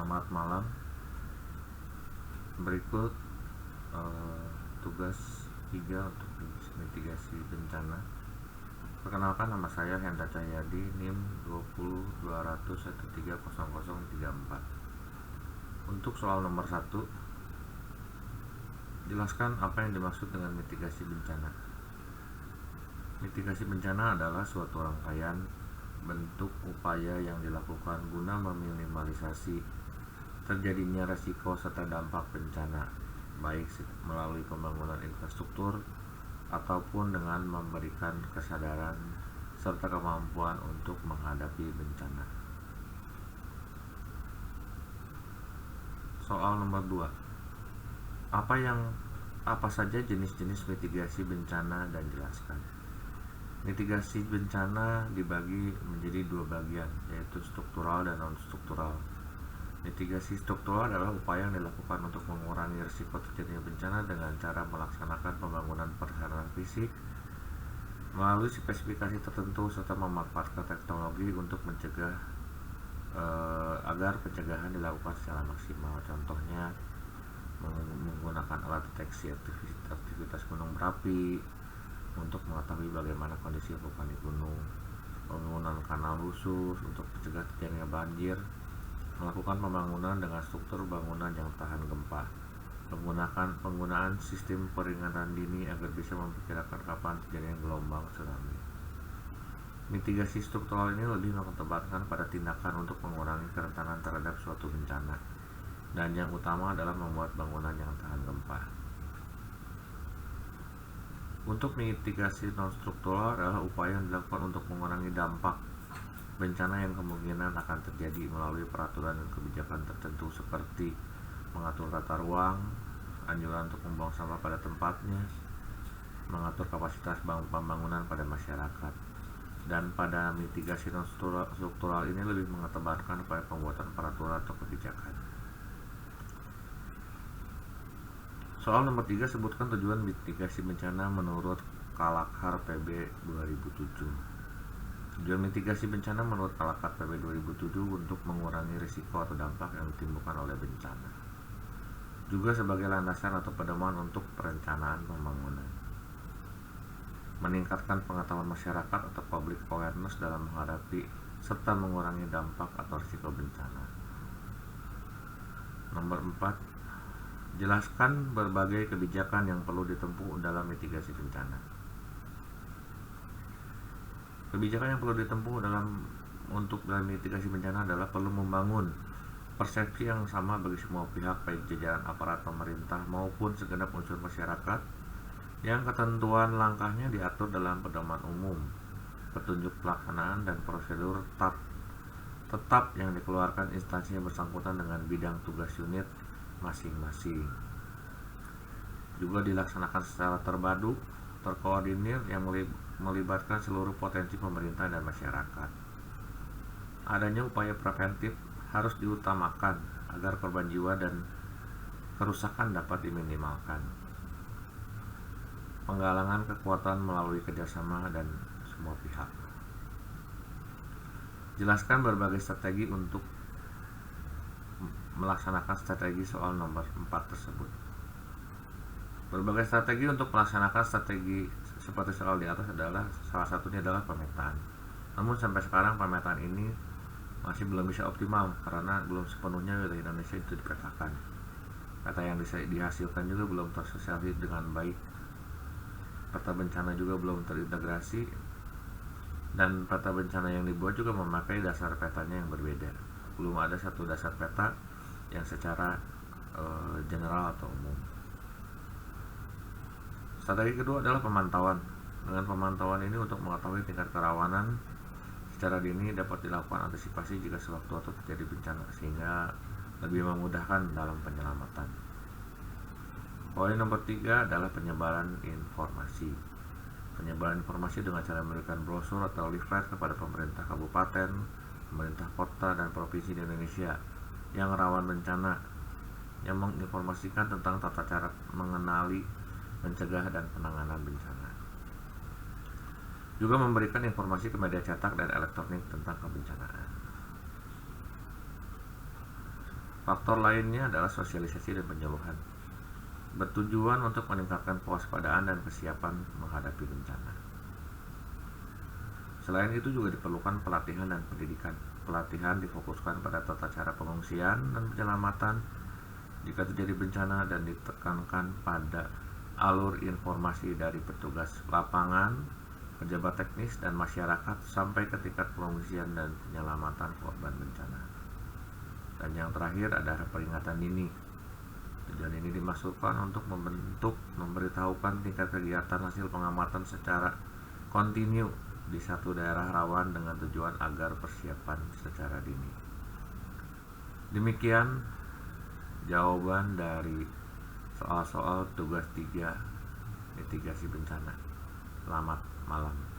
Selamat malam. Berikut tugas 3 untuk mitigasi bencana. Perkenalkan, nama saya Hendra Cahyadi, NIM 202021130034. Untuk soal nomor 1, jelaskan apa yang dimaksud dengan mitigasi bencana. Mitigasi bencana adalah suatu rangkaian bentuk upaya yang dilakukan guna meminimalisasi terjadinya resiko serta dampak bencana, baik melalui pembangunan infrastruktur ataupun dengan memberikan kesadaran serta kemampuan untuk menghadapi bencana. Soal nomor 2, apa saja jenis-jenis mitigasi bencana dan jelaskan. Mitigasi bencana dibagi menjadi 2 bagian, yaitu struktural dan non-struktural. Mitigasi struktural adalah upaya yang dilakukan untuk mengurangi risiko terjadinya bencana dengan cara melaksanakan pembangunan prasarana fisik melalui spesifikasi tertentu serta memanfaatkan teknologi untuk mencegah agar pencegahan dilakukan secara maksimal. Contohnya menggunakan alat deteksi aktivitas gunung berapi untuk mengetahui bagaimana kondisi vulkanik gunung, pembangunan kanal khusus untuk mencegah terjadinya banjir, melakukan pembangunan dengan struktur bangunan yang tahan gempa, penggunaan sistem peringatan dini agar bisa memperkirakan kapan terjadinya gelombang tsunami. Mitigasi struktural ini lebih mengedepankan pada tindakan untuk mengurangi kerentanan terhadap suatu bencana, dan yang utama adalah membuat bangunan yang tahan gempa. Untuk mitigasi non-struktural adalah upaya yang dilakukan untuk mengurangi dampak bencana yang kemungkinan akan terjadi melalui peraturan dan kebijakan tertentu seperti mengatur tata ruang, anjuran untuk membuang sampah pada tempatnya, mengatur kapasitas pembangunan pada masyarakat. Dan pada mitigasi non-struktural ini lebih mengedepankan pada pembuatan peraturan atau kebijakan. Soal nomor 3, sebutkan tujuan mitigasi bencana menurut Kalakhar PB 2007. Tujuan mitigasi bencana menurut Kalakhar PB 2007 untuk mengurangi risiko atau dampak yang ditimbulkan oleh bencana, juga sebagai landasan atau pedoman untuk perencanaan pembangunan, meningkatkan pengetahuan masyarakat atau public awareness dalam menghadapi serta mengurangi dampak atau risiko bencana. Nomor 4, jelaskan berbagai kebijakan yang perlu ditempuh dalam mitigasi bencana. Kebijakan yang perlu ditempuh dalam mitigasi bencana adalah perlu membangun persepsi yang sama bagi semua pihak, baik jajaran aparat pemerintah maupun segenap unsur masyarakat, yang ketentuan langkahnya diatur dalam pedoman umum, petunjuk pelaksanaan dan prosedur tetap yang dikeluarkan instansi yang bersangkutan dengan bidang tugas unit masing-masing. Juga dilaksanakan secara terpadu, terkoordinir yang melibatkan seluruh potensi pemerintah dan masyarakat. Adanya upaya preventif harus diutamakan agar korban jiwa dan kerusakan dapat diminimalkan. Penggalangan kekuatan melalui kerjasama dan semua pihak. Jelaskan berbagai strategi untuk melaksanakan strategi soal nomor 4 tersebut. Berbagai strategi untuk melaksanakan strategi seperti soal di atas adalah salah satunya adalah pemetaan. Namun sampai sekarang pemetaan ini masih belum bisa optimal karena belum sepenuhnya wilayah Indonesia itu dipetakan. Peta yang dihasilkan juga belum tersosialisasi dengan baik. Peta bencana juga belum terintegrasi, dan peta bencana yang dibuat juga memakai dasar petanya yang berbeda. Belum ada satu dasar peta yang secara general atau umum. Strategi kedua adalah pemantauan. Dengan pemantauan ini untuk mengetahui tingkat kerawanan secara dini dapat dilakukan antisipasi jika sewaktu-waktu terjadi bencana, sehingga lebih memudahkan dalam penyelamatan. Poin nomor 3 adalah penyebaran informasi. Penyebaran informasi dengan cara memberikan brosur atau leaflet kepada pemerintah kabupaten, pemerintah kota, dan provinsi di Indonesia yang rawan bencana, yang menginformasikan tentang tata cara mengenali, mencegah, dan penanganan bencana. Juga memberikan informasi ke media cetak dan elektronik tentang kebencanaan. Faktor lainnya adalah sosialisasi dan penyuluhan, bertujuan untuk meningkatkan kewaspadaan dan kesiapan menghadapi bencana. Selain itu juga diperlukan pelatihan dan pendidikan. Pelatihan difokuskan pada tata cara pengungsian dan penyelamatan jika terjadi bencana dan ditekankan pada alur informasi dari petugas lapangan, pejabat teknis, dan masyarakat sampai ke tingkat pengungsian dan penyelamatan korban bencana. Dan yang terakhir adalah peringatan dini. Tujuan ini dimaksudkan untuk memberitahukan tingkat kegiatan hasil pengamatan secara kontinu di satu daerah rawan dengan tujuan agar persiapan secara dini. Demikian jawaban dari soal-soal tugas 3 mitigasi bencana. Selamat malam.